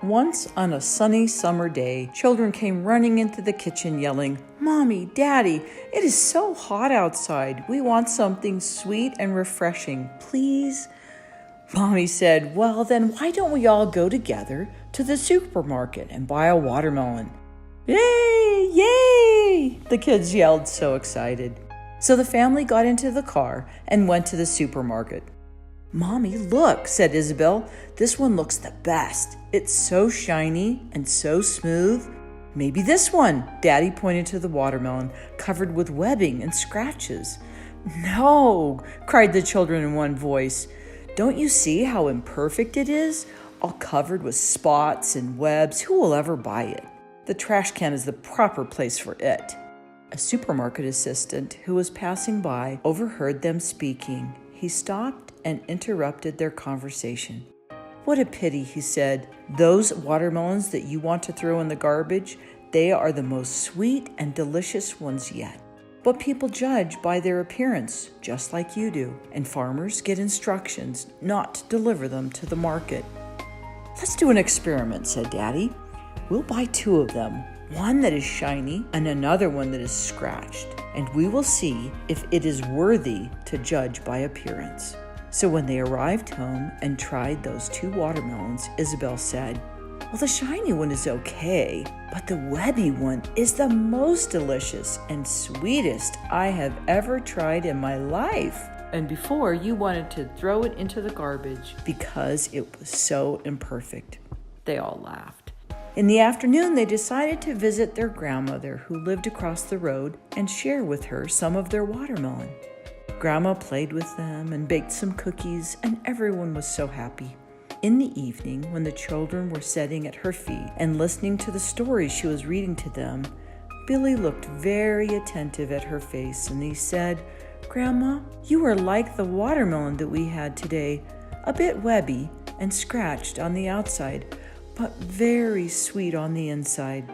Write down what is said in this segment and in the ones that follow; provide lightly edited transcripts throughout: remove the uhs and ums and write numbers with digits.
Once on a sunny summer day, children came running into the kitchen yelling, "Mommy, Daddy, it is so hot outside. We want something sweet and refreshing, please." Mommy said, "Well, then why don't we all go together to the supermarket and buy a watermelon?" "Yay! Yay!" the kids yelled, so excited. So the family got into the car and went to the supermarket. "Mommy, look," said Isabel. "This one looks the best. It's so shiny and so smooth." "Maybe this one," Daddy pointed to the watermelon, covered with webbing and scratches. "No," cried the children in one voice. "Don't you see how imperfect it is? All covered with spots and webs. Who will ever buy it? The trash can is the proper place for it." A supermarket assistant who was passing by overheard them speaking. He stopped and interrupted their conversation. "What a pity," he said. "Those watermelons that you want to throw in the garbage, they are the most sweet and delicious ones yet. But people judge by their appearance, just like you do, and farmers get instructions not to deliver them to the market." "Let's do an experiment," said Daddy. "We'll buy 2 of them, one that is shiny and another one that is scratched, and we will see if it is worthy to judge by appearance." So when they arrived home and tried those 2 watermelons, Isabel said, "Well, the shiny one is okay, but the webby one is the most delicious and sweetest I have ever tried in my life." And before, you wanted to throw it into the garbage because it was so imperfect. They all laughed. In the afternoon, they decided to visit their grandmother, who lived across the road, and share with her some of their watermelon. Grandma played with them and baked some cookies, and everyone was so happy. In the evening, when the children were sitting at her feet and listening to the stories she was reading to them, Billy looked very attentive at her face, and he said, "Grandma, you are like the watermelon that we had today, a bit webby and scratched on the outside, but very sweet on the inside."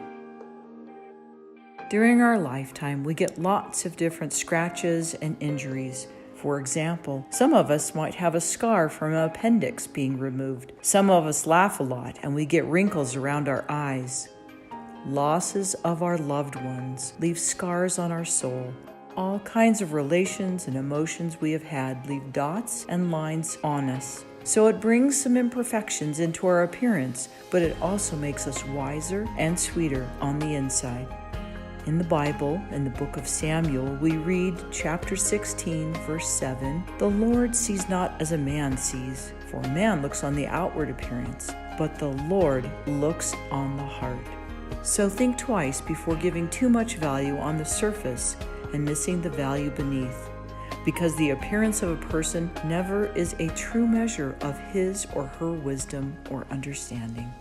During our lifetime, we get lots of different scratches and injuries. For example, some of us might have a scar from an appendix being removed. Some of us laugh a lot and we get wrinkles around our eyes. Losses of our loved ones leave scars on our soul. All kinds of relations and emotions we have had leave dots and lines on us. So it brings some imperfections into our appearance, but it also makes us wiser and sweeter on the inside. In the Bible, in the book of Samuel, we read chapter 16, verse 7, "The Lord sees not as a man sees, for man looks on the outward appearance, but the Lord looks on the heart." So think twice before giving too much value on the surface and missing the value beneath, because the appearance of a person never is a true measure of his or her wisdom or understanding.